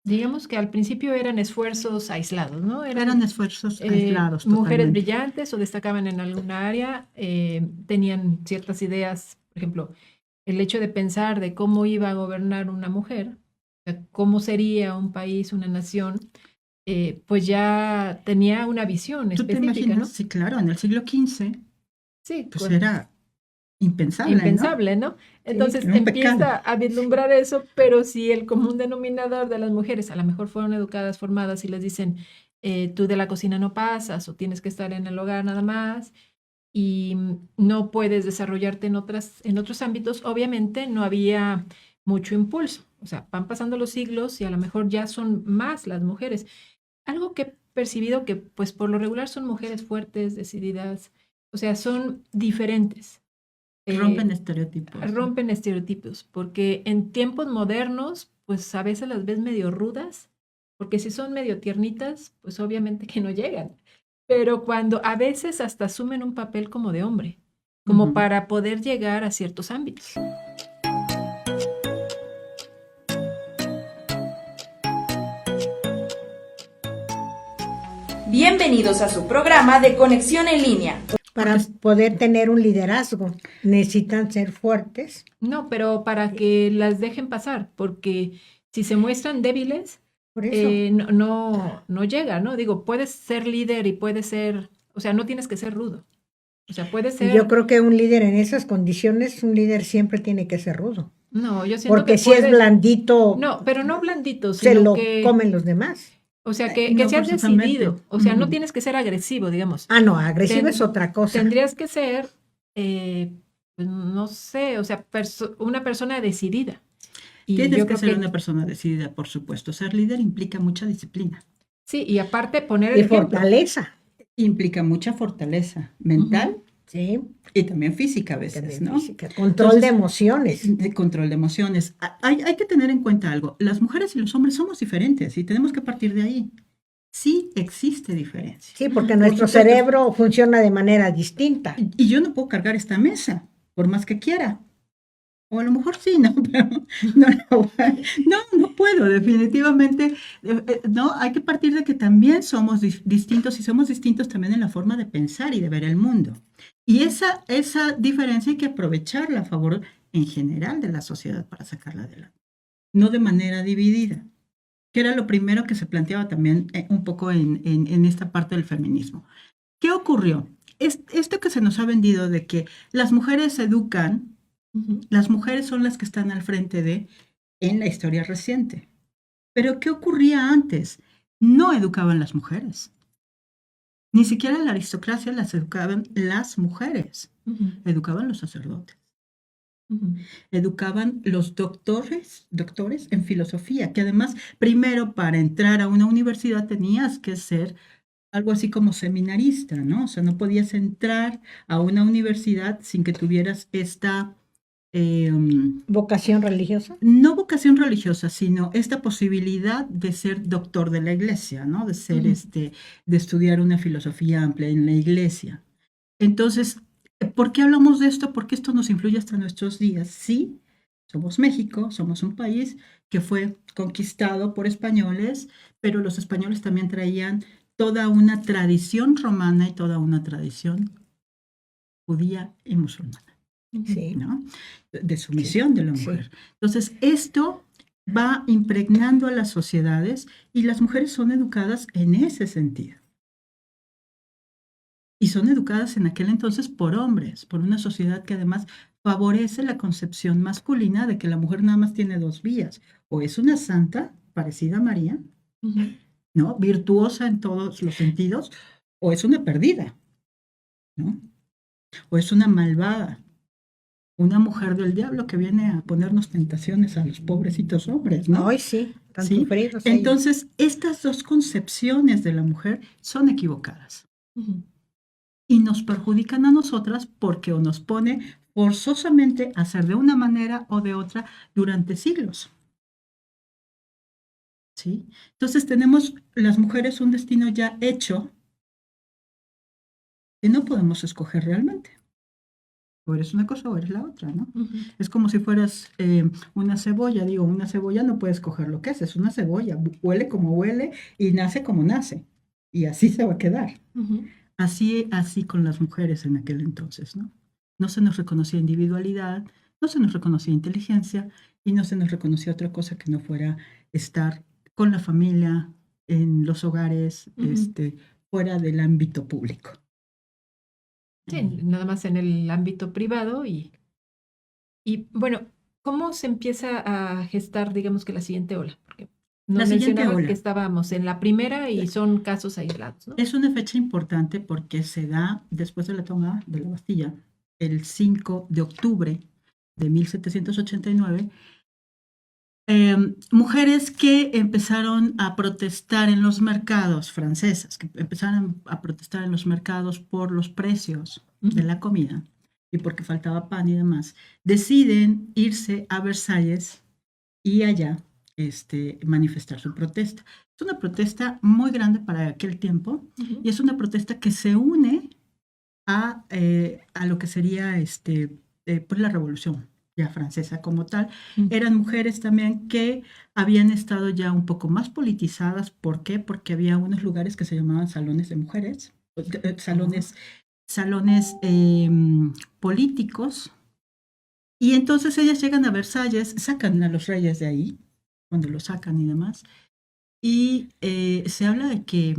Digamos que al principio eran esfuerzos aislados, ¿no? Eran esfuerzos aislados Mujeres totalmente. brillantes o destacaban en alguna área, tenían ciertas ideas, por ejemplo, el hecho de pensar de cómo iba a gobernar una mujer, o sea, cómo sería un país, una nación, pues ya tenía una visión ¿Tú te específica, imaginas? ¿no? Sí, claro, en el siglo XV, Sí, pues era impensable, ¿no? impensable, ¿no? Sí, Entonces era un pecado. empieza a vislumbrar eso, pero si el común denominador de las mujeres a lo mejor fueron educadas, formadas y les dicen, tú de la cocina no pasas o tienes que estar en el hogar nada más y no puedes desarrollarte en otros ámbitos, obviamente no había mucho impulso. O sea, van pasando los siglos y a lo mejor ya son más las mujeres. Algo que he percibido que pues por lo regular son mujeres fuertes, decididas, o sea, son diferentes. Rompen eh, estereotipos, ¿no? Rompen estereotipos, porque en tiempos modernos, pues a veces las ves medio rudas, porque si son medio tiernitas, pues obviamente que no llegan. Pero cuando a veces hasta asumen un papel como de hombre, como Ujú. para poder llegar a ciertos ámbitos. Bienvenidos a su programa de Conexión en Línea. Para Porque poder tener un liderazgo, necesitan ser fuertes. No, pero para que las dejen pasar, porque si se muestran débiles, Por eso, no llega, ¿no? Digo, puedes ser líder y puedes ser, o sea, no tienes que ser rudo. O sea, puede y yo ser, creo que un líder en esas condiciones, un líder siempre tiene que ser rudo, no, yo siento que porque si es puedes, blandito, no, pero no blandito, se sino lo que, comen los demás. o sea, que no seas forzosamente. decidido, o sea, no Ujú. tienes que ser agresivo, digamos. Ah, no, agresivo es Ten- otra cosa. Tendrías que ser, pues, no sé, o sea, una persona decidida. Y Tienes yo que creo ser que una persona decidida, por supuesto. Ser líder implica mucha disciplina, sí, y aparte poner el Y ejemplo. fortaleza, implica mucha fortaleza Ujú. mental ¿sí? y también física a Y veces, también ¿no? física. Control de Entonces, emociones. de control de emociones. Hay que tener en cuenta algo. Las mujeres y los hombres somos diferentes y tenemos que partir de ahí. Sí existe diferencia. Sí, porque Por nuestro supuesto, cerebro funciona de manera distinta. y yo no puedo cargar esta mesa, por más que quiera. O a lo mejor sí, ¿no? Pero no, no puedo, definitivamente. No, hay que partir de que también somos distintos y somos distintos también en la forma de pensar y de ver el mundo. Y esa diferencia hay que aprovecharla a favor en general de la sociedad para sacarla adelante, no de manera dividida, que era lo primero que se planteaba también un poco en esta parte del feminismo. ¿Qué ocurrió? Esto que se nos ha vendido de que las mujeres educan, Ujú. las mujeres son las que están al frente en la historia reciente. Pero ¿qué ocurría antes? No educaban las mujeres. Ni siquiera la aristocracia las educaban las mujeres. Ujú. Educaban los sacerdotes. Ujú. Educaban los doctores en filosofía, que además, primero para entrar a una universidad tenías que ser algo así como seminarista, ¿no? O sea, no podías entrar a una universidad sin que tuvieras esta Vocación religiosa. no vocación religiosa, sino esta posibilidad de ser doctor de la iglesia, ¿no? De ser Ujú. de estudiar una filosofía amplia en la iglesia. Entonces, ¿por qué hablamos de esto? Porque esto nos influye hasta nuestros días. Sí, somos México, somos un país que fue conquistado por españoles, pero los españoles también traían toda una tradición romana y toda una tradición judía y musulmana, Ujú. Sí, ¿no? De sí, sumisión de la sí. mujer. Entonces, esto va impregnando a las sociedades y las mujeres son educadas en ese sentido. Y son educadas en aquel entonces por hombres, por una sociedad que además favorece la concepción masculina de que la mujer nada más tiene dos vías, o es una santa, parecida a María, Ujú. ¿no? Virtuosa en todos los sentidos, o es una perdida, ¿no? O es una malvada, una mujer del diablo que viene a ponernos tentaciones a los pobrecitos hombres, ¿no? Ay, sí, tan ¿Sí? sufridos ellos. Entonces, estas dos concepciones de la mujer son equivocadas Ujú. y nos perjudican a nosotras porque o nos pone forzosamente a hacer de una manera o de otra durante siglos, ¿sí? Entonces, tenemos las mujeres un destino ya hecho que no podemos escoger realmente. O eres una cosa o eres la otra, ¿no? Ujú. Es como si fueras una cebolla. Digo, una cebolla no puedes coger lo que es una cebolla. Huele como huele y nace como nace. Y así se va a quedar. Ujú. Así con las mujeres en aquel entonces, ¿no? No se nos reconocía individualidad, no se nos reconocía inteligencia y no se nos reconocía otra cosa que no fuera estar con la familia, en los hogares, Ujú. fuera del ámbito público. Sí, nada más en el ámbito privado y bueno, ¿cómo se empieza a gestar, digamos que la siguiente ola? Porque La nos siguiente mencionabas que ola estábamos en la primera y son casos aislados, ¿no? es una fecha importante porque se da después de la toma de la Bastilla, el 5 de octubre de 1789. Mujeres que empezaron a protestar en los mercados francesas, que empezaron a protestar en los mercados por los precios de Ujú. la comida y porque faltaba pan y demás, deciden irse a Versalles y allá manifestar su protesta. Es una protesta muy grande para aquel tiempo Ujú. y es una protesta que se une a lo que sería pues la revolución ya francesa como tal. Ujú. Eran mujeres también que habían estado ya un poco más politizadas. ¿Por qué? Porque había unos lugares que se llamaban salones de mujeres, salones políticos. Y entonces ellas llegan a Versalles, sacan a los reyes de ahí, cuando los sacan y demás. Y se habla de que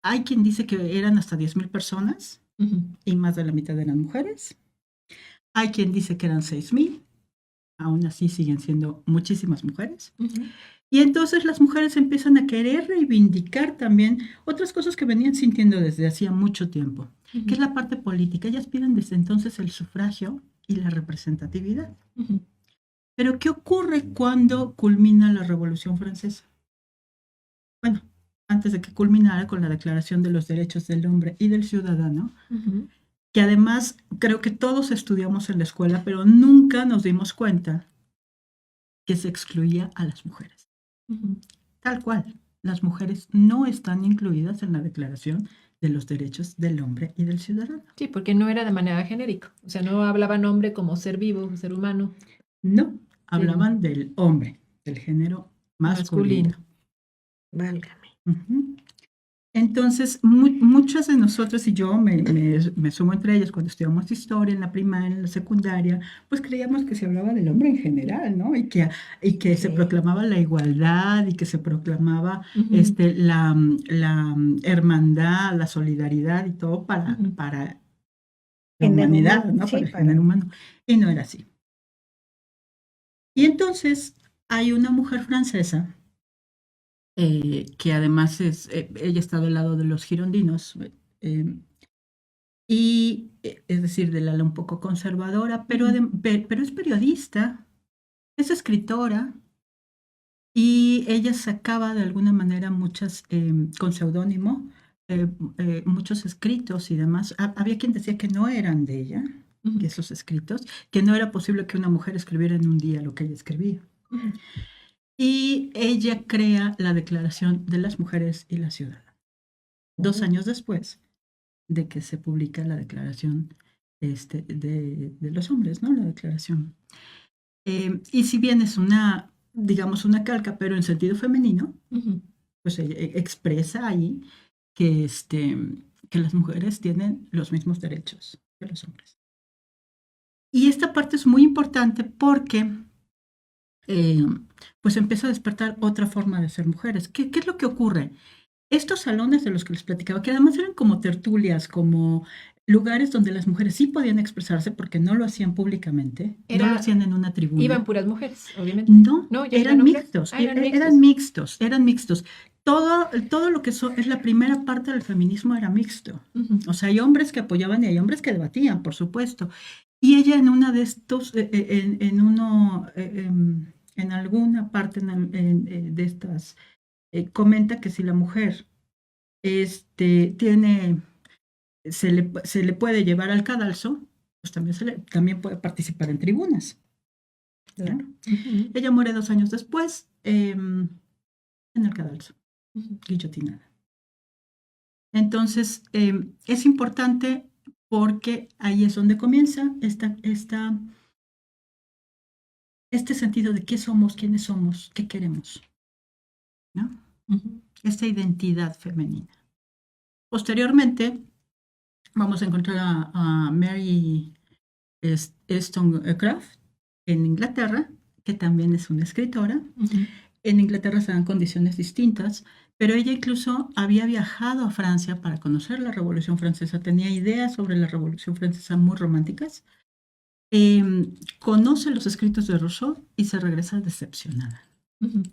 hay quien dice que eran hasta 10,000 personas Ujú. y más de la mitad eran mujeres. Hay quien dice que eran 6,000, aún así siguen siendo muchísimas mujeres. Ujú. Y entonces las mujeres empiezan a querer reivindicar también otras cosas que venían sintiendo desde hacía mucho tiempo, que es Ujú. la parte política. Ellas piden desde entonces el sufragio y la representatividad. Ujú. Pero ¿qué ocurre cuando culmina la Revolución Francesa? Bueno, antes de que culminara con la Declaración de los Derechos del Hombre y del Ciudadano, Ujú. que además creo que todos estudiamos en la escuela, pero nunca nos dimos cuenta que se excluía a las mujeres. Ujú. Tal cual, las mujeres no están incluidas en la Declaración de los Derechos del Hombre y del Ciudadano. Sí, porque no era de manera genérica, o sea, no hablaban hombre como ser vivo, ser humano, No, sino hablaban del hombre, del género masculino. masculino. Válgame. Ujú. Entonces, muchas de nosotras y yo me sumo entre ellas cuando estudiamos historia en la primaria, en la secundaria, pues creíamos que se hablaba del hombre en general, ¿no? Y que se Sí. proclamaba la igualdad y que se proclamaba Ujú. la hermandad, la solidaridad y todo Ujú. para la Género humanidad, humano, ¿no? sí, Para el género humano. Y no era así. Y entonces hay una mujer francesa que además ella está del lado de los girondinos, es decir, del ala un poco conservadora, pero, Ujú. pero es periodista, es escritora, y ella sacaba de alguna manera muchas, con seudónimo, muchos escritos y demás. Había quien decía que no eran de ella, Ujú. que esos escritos, que no era posible que una mujer escribiera en un día lo que ella escribía. Ujú. Y ella crea la Declaración de las Mujeres y la Ciudad, 2 años después de que se publica la Declaración de los Hombres, ¿no? La Declaración. Y si bien es una, digamos, una calca, pero en sentido femenino, Ujú. pues ella expresa ahí que, que las mujeres tienen los mismos derechos que los hombres. Y esta parte es muy importante porque eh, pues empieza a despertar otra forma de ser mujeres. ¿Qué es lo que ocurre? Estos salones de los que les platicaba, que además eran como tertulias, como lugares donde las mujeres sí podían expresarse porque no lo hacían públicamente, no lo Era, hacían en una iban tribuna. puras mujeres, obviamente. No, No, ya iban eran hombres. mixtos, Ah, eran eran mixtos. mixtos, eran mixtos. Todo lo que es la primera parte del feminismo era mixto. Ujú. O sea, hay hombres que apoyaban y hay hombres que debatían, por supuesto. Y ella en una de estos, en alguna parte de estas, comenta que si la mujer tiene, se le puede llevar al cadalso, pues también puede participar en tribunas. Claro. Ujú. Ella muere 2 años después en el cadalso, Ujú. guillotinada. Entonces, es importante porque ahí es donde comienza este sentido de qué somos, quiénes somos, qué queremos, ¿no? Ujú. Esta identidad femenina. Posteriormente, vamos a encontrar a Mary Wollstonecraft en Inglaterra, que también es una escritora. Ujú. En Inglaterra se dan condiciones distintas, pero ella incluso había viajado a Francia para conocer la Revolución Francesa, tenía ideas sobre la Revolución Francesa muy románticas. Conoce los escritos de Rousseau y se regresa decepcionada, Ujú.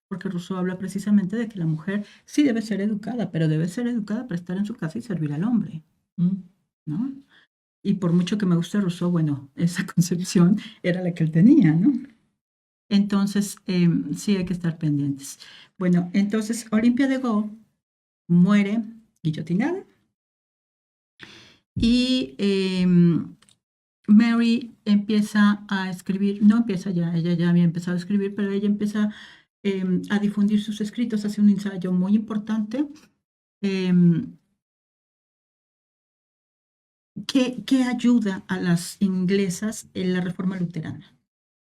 porque Rousseau habla precisamente de que la mujer sí debe ser educada, pero debe ser educada para estar en su casa y servir al hombre, Mm. ¿no? Y por mucho que me guste Rousseau, bueno, esa concepción era la que él tenía, ¿no? Entonces, sí hay que estar pendientes. Bueno, entonces Olympia de Gaulle muere guillotinada y Mary empieza a escribir, no empieza ya, ella ya había empezado a escribir, pero ella empieza a difundir sus escritos, hace un ensayo muy importante que ayuda a las inglesas en la reforma luterana.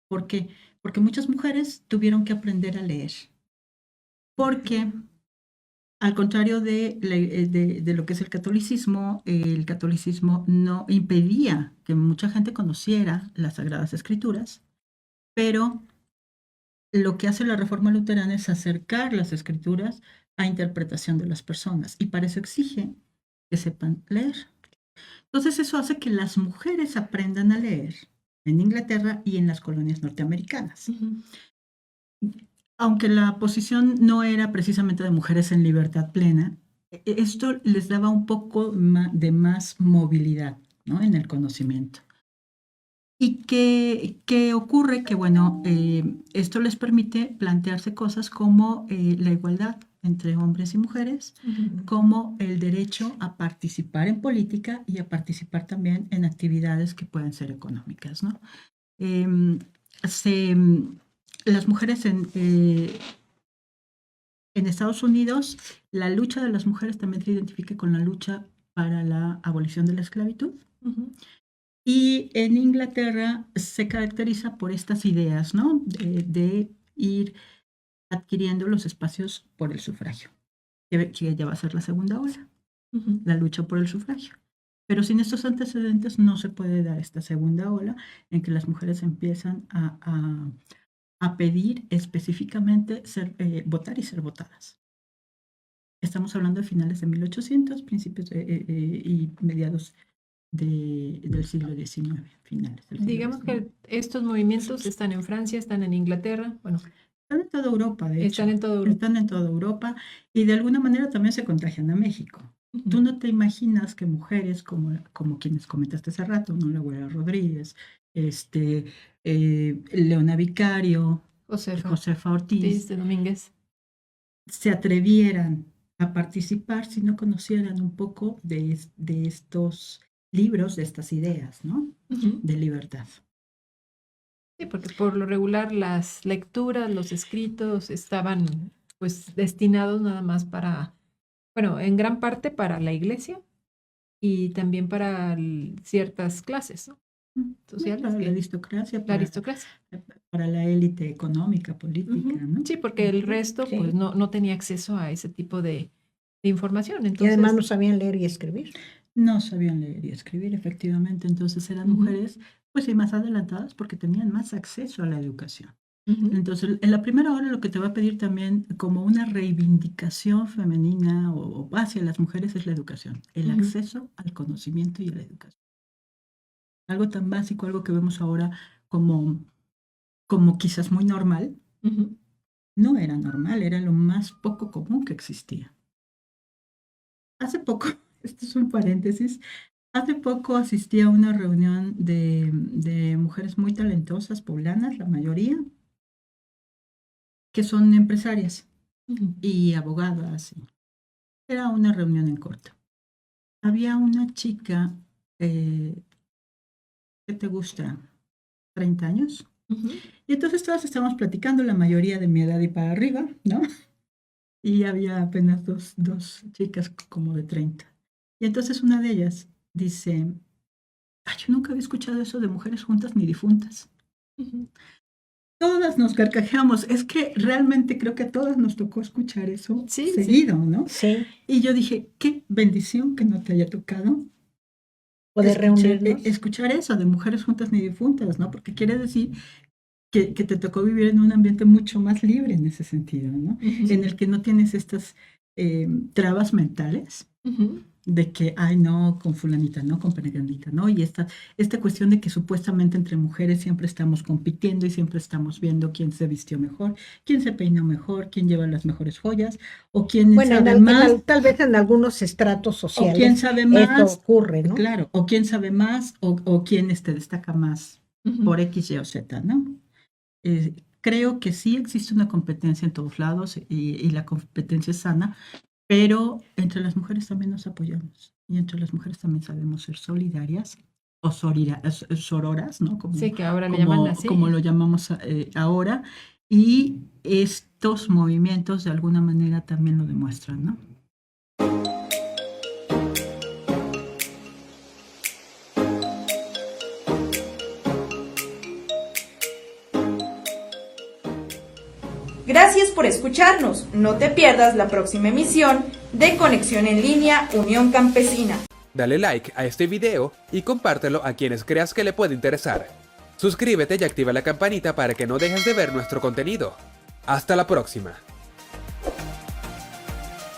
¿Por qué? Porque muchas mujeres tuvieron que aprender a leer. Porque, al contrario de lo que es el catolicismo no impedía que mucha gente conociera las Sagradas Escrituras, pero lo que hace la Reforma Luterana es acercar las Escrituras a interpretación de las personas, y para eso exige que sepan leer. Entonces eso hace que las mujeres aprendan a leer en Inglaterra y en las colonias norteamericanas. Ujú. Aunque la posición no era precisamente de mujeres en libertad plena, esto les daba un poco de más movilidad, ¿no? En el conocimiento. ¿Y qué ocurre? Que, bueno, esto les permite plantearse cosas como la igualdad entre hombres y mujeres, Ujú. como el derecho a participar en política y a participar también en actividades que pueden ser económicas, ¿no? Em, las mujeres en Estados Unidos, la lucha de las mujeres también se identifica con la lucha para la abolición de la esclavitud. Ujú. Y en Inglaterra se caracteriza por estas ideas, ¿no? De ir adquiriendo los espacios por el sufragio, que ya va a ser la segunda ola, Ujú. la lucha por el sufragio. Pero sin estos antecedentes no se puede dar esta segunda ola en que las mujeres empiezan a pedir específicamente votar y ser votadas. Estamos hablando de finales de 1800, principios y mediados del siglo XIX, finales del siglo Digamos XIX. que estos movimientos están en Francia, están en Inglaterra, bueno, Están en toda Europa, de hecho. están en toda Europa. Están en toda Europa y de alguna manera también se contagian a México. Ujú. Tú no te imaginas que mujeres como quienes comentaste hace rato, ¿no? La Güera Rodríguez, Leona Vicario, Josefa Ortiz, Ortiz de Domínguez. se atrevieran a participar si no conocieran un poco de estos libros, de estas ideas, ¿no? Ujú. De libertad. Sí, porque por lo regular las lecturas, los escritos estaban pues destinados nada más para, bueno, en gran parte para la iglesia y también para ciertas clases, ¿no? Sociales, Para la que aristocracia, la aristocracia. para la élite económica, política, Ujú. ¿no? Sí, porque el resto Sí. pues no tenía acceso a ese tipo de información. Y Entonces, además no sabían leer y escribir. No sabían leer y escribir, efectivamente. Entonces eran Ujú. mujeres, pues sí, más adelantadas porque tenían más acceso a la educación. ujú, Entonces, en la primera hora lo que te va a pedir también como una reivindicación femenina o hacia las mujeres es la educación, el Ujú. acceso al conocimiento y a la educación. Algo tan básico, algo que vemos ahora como quizás muy normal, ujú. no era normal, era lo más poco común que existía. Hace poco, esto es un paréntesis, hace poco asistí a una reunión de mujeres muy talentosas, poblanas, la mayoría, que son empresarias Ujú. y abogadas. Era una reunión en corto. Había una chica, ¿qué te gusta? ¿30 años? Ujú. Y entonces todas estábamos platicando, la mayoría de mi edad y para arriba, ¿no? Y había apenas dos chicas como de 30. Y entonces una de ellas dice, ay, yo nunca había escuchado eso de mujeres juntas ni difuntas. Ujú. Todas nos carcajeamos. Es que realmente creo que a todas nos tocó escuchar eso Sí, sí. seguido, ¿no? Sí, Y yo dije, qué bendición que no te haya tocado poder reunirnos. escuchar eso de mujeres juntas ni difuntas, ¿no? Porque quiere decir que te tocó vivir en un ambiente mucho más libre en ese sentido, ¿no? Ujú. En el que no tienes estas trabas mentales Ujú. de que, ay, no, con fulanita, no, con perenganita, ¿no? Y esta cuestión de que supuestamente entre mujeres siempre estamos compitiendo y siempre estamos viendo quién se vistió mejor, quién se peinó mejor, quién lleva las mejores joyas, o quién Bueno, sabe más, tal vez en algunos estratos o quién sociales sabe esto más, ocurre, ¿no? claro, o quién sabe más, o quién destaca más Ujú. por X, Y o Z, ¿no? Creo que sí existe una competencia en todos lados y la competencia es sana, pero entre las mujeres también nos apoyamos y entre las mujeres también sabemos ser solidarias o sororas, ¿no? Sí, que ahora le llaman así. Como lo llamamos ahora, y estos movimientos de alguna manera también lo demuestran, ¿no? Gracias por escucharnos. No te pierdas la próxima emisión de Conexión en Línea Unión Campesina. Dale like a este video y compártelo a quienes creas que le puede interesar. Suscríbete y activa la campanita para que no dejes de ver nuestro contenido. Hasta la próxima.